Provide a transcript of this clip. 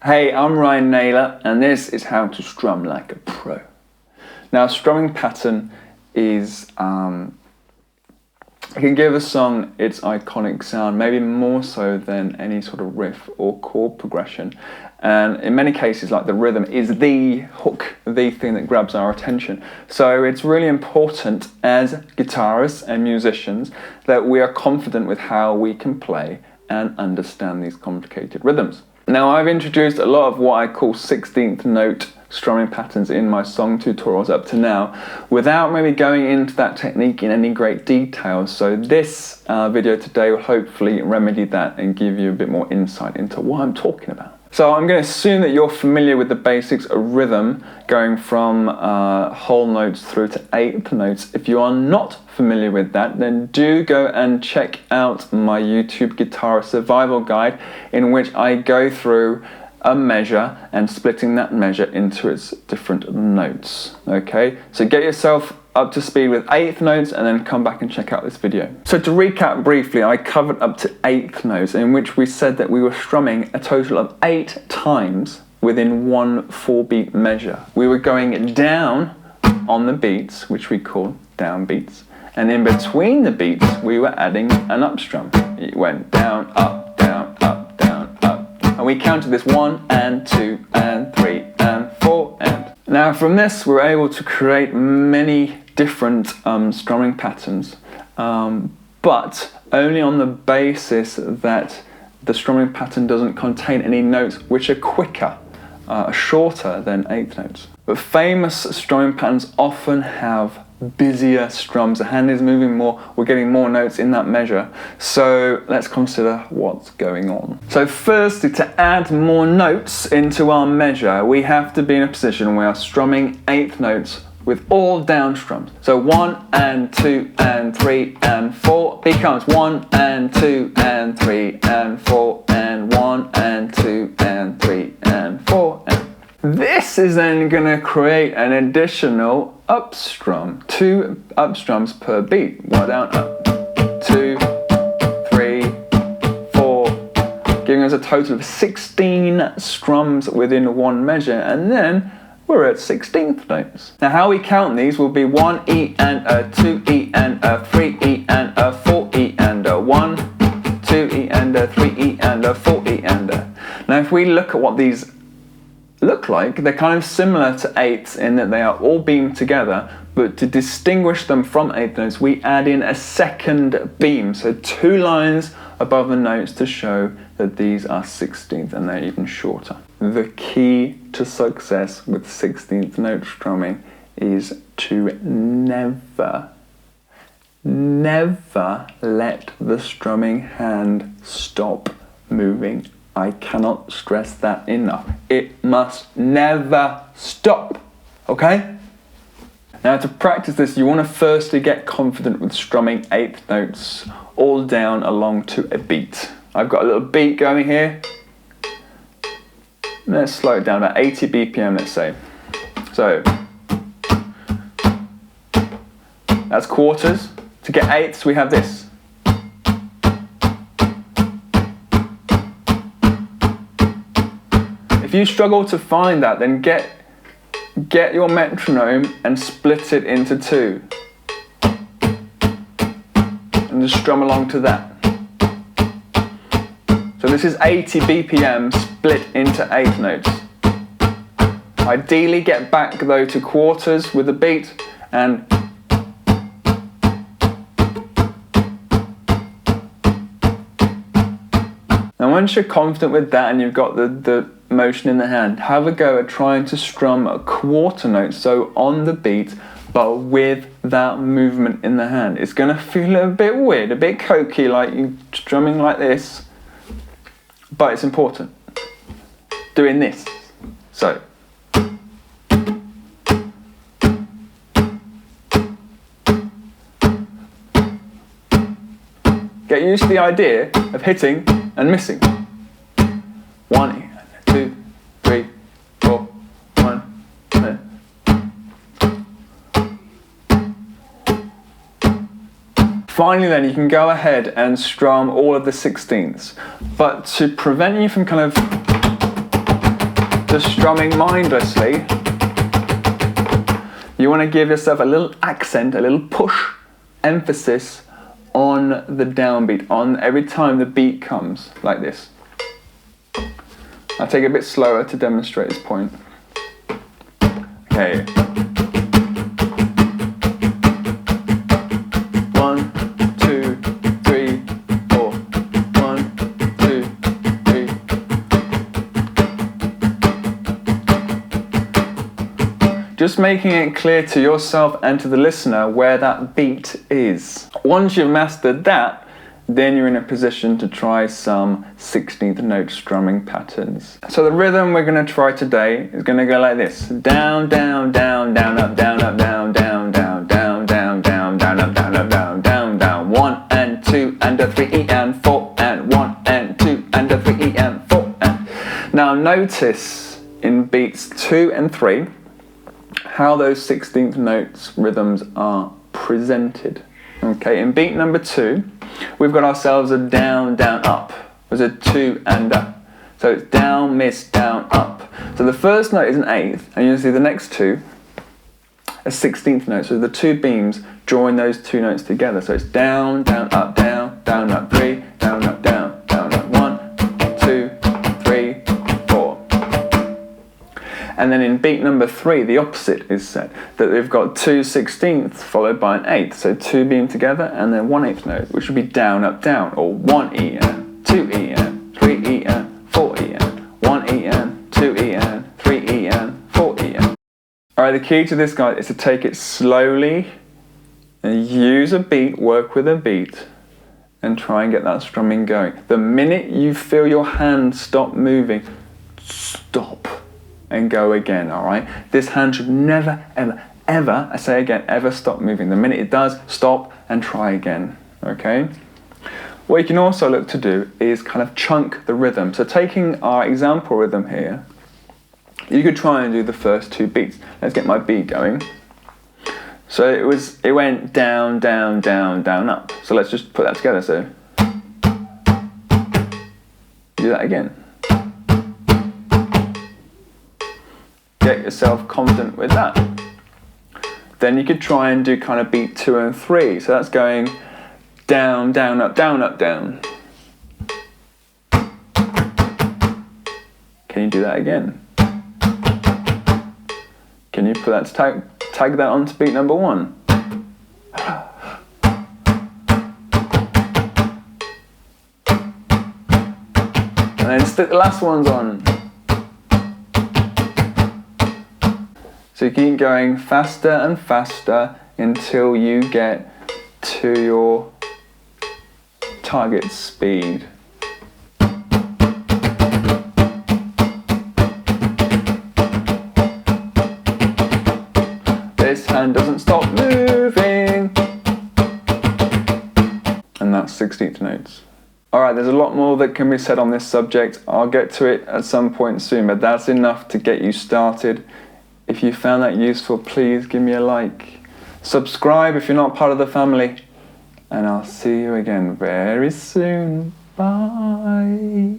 Hey, I'm Ryan Naylor, and this is how to strum like a pro. Now, strumming pattern is, it can give a song its iconic sound, maybe more so than any sort of riff or chord progression. And in many cases, like the rhythm is the hook, the thing that grabs our attention. So it's really important as guitarists and musicians that we are confident with how we can play and understand these complicated rhythms. Now, I've introduced a lot of what I call 16th note strumming patterns in my song tutorials up to now, without maybe going into that technique in any great detail. So this video today will hopefully remedy that and give you a bit more insight into what I'm talking about. So I'm going to assume that you're familiar with the basics of rhythm, going from whole notes through to eighth notes. If you are not familiar with that, then do go and check out my YouTube Guitar Survival Guide, in which I go through a measure and splitting that measure into its different notes. Okay, so get yourself up to speed with eighth notes and then come back and check out this video. So to recap briefly, I covered up to eighth notes, in which we said that we were strumming a total of 8 times within one 4-beat measure. We were going down on the beats, which we call downbeats, and in between the beats we were adding an up strum. It went down, up, down, up, down, up, and we counted this 1 and 2 and 3 and 4 and. Now from this we're able to create many different strumming patterns, but only on the basis that the strumming pattern doesn't contain any notes which are quicker, shorter than eighth notes. But famous strumming patterns often have busier strums. The hand is moving more, we're getting more notes in that measure. So let's consider what's going on. So firstly, to add more notes into our measure, we have to be in a position where we are strumming eighth notes with all down strums. So 1 and 2 and 3 and 4 becomes 1 and 2 and 3 and 4 and 1 and 2 and 3 and 4 and. This is then going to create an additional up strum, 2 up strums per beat. 1 down, up, 2, 3, 4, giving us a total of 16 strums within one measure, and then we're at 16th notes. Now how we count these will be 1 E and a 2 E and a 3 E and a 4 E and a 1, 2 E and a 3 E and a 4 E and a. Now if we look at what these look like, they're kind of similar to eighths in that they are all beamed together, but to distinguish them from eighth notes we add in a second beam, so 2 lines above the notes to show that these are 16th and they're even shorter. The key to success with 16th note strumming is to never let the strumming hand stop moving. I cannot stress that enough. It must never stop, okay? Now to practice this, you want to firstly get confident with strumming eighth notes all down along to a beat. I've got a little beat going here. Let's slow it down, about 80 BPM, let's say. So, that's quarters. To get eighths, we have this. If you struggle to find that, then get your metronome and split it into 2. And just strum along to that. So this is 80 BPM split into eighth notes. Ideally get back though to quarters with the beat, and now once you're confident with that and you've got the motion in the hand, have a go at trying to strum a quarter note, so on the beat but with that movement in the hand. It's going to feel a bit weird, a bit cokey, like you're strumming like this, but it's important. Doing this. So. Get used to the idea of hitting and missing. 1, 2, 3, 4, 1, 2. Finally then, you can go ahead and strum all of the 16ths. But to prevent you from kind of to strumming mindlessly, you want to give yourself a little accent, a little push, emphasis on the downbeat, on every time the beat comes, like this. I'll take it a bit slower to demonstrate this point. Okay. 1, 2, 3, 4. 1, 2, 3. Just making it clear to yourself and to the listener where that beat is. Once you've mastered that, then you're in a position to try some 16th note strumming patterns. So the rhythm we're going to try today is going to go like this. Down, down, down, down, up, down, up, down, down, down, down, down, down, down, up, down, up, down, down, down. 1 and 2 and a 3 E and 4 and 1 and 2 and a 3 E and 4 and. Now notice in beats 2 and 3 how those 16th notes rhythms are presented. Okay, in beat number 2, we've got ourselves a down, down, up. There's a 2 and up. So it's down, miss, down, up. So the first note is an 8th, and you'll see the next two, a 16th note. So the two beams join those two notes together. So it's down, down, up, 3, down, up, down, up, 1, 2, 3, 4. And then in beat number 3, the opposite is set, that we've got 2 16ths followed by an 8th, so 2 beam together and then 1/8 note, which would be down, up, down, or 1 E and 2 E and 3 E and 4 E and 1 E and 2 E and 3 E and 4 E and. Alright, the key to this, guys, is to take it slowly and use a beat, work with a beat, and try and get that strumming going. The minute you feel your hand stop moving, stop and go again, alright? This hand should never, ever, ever, I say again, ever stop moving. The minute it does, stop and try again, okay? What you can also look to do is kind of chunk the rhythm. So taking our example rhythm here, you could try and do the first 2 beats. Let's get my beat going. So it went down, down, down, down, up. So let's just put that together, so. Do that again. Get yourself confident with that. Then you could try and do kind of beat 2 and 3. So that's going down, down, up, down, up, down. Can you do that again? Can you put that tag that onto beat number 1? And then stick the last ones on. So you keep going faster and faster until you get to your target speed. This hand doesn't stop moving. And that's 16th notes. Alright, there's a lot more that can be said on this subject. I'll get to it at some point soon, but that's enough to get you started. If you found that useful, please give me a like. Subscribe if you're not part of the family. And I'll see you again very soon. Bye.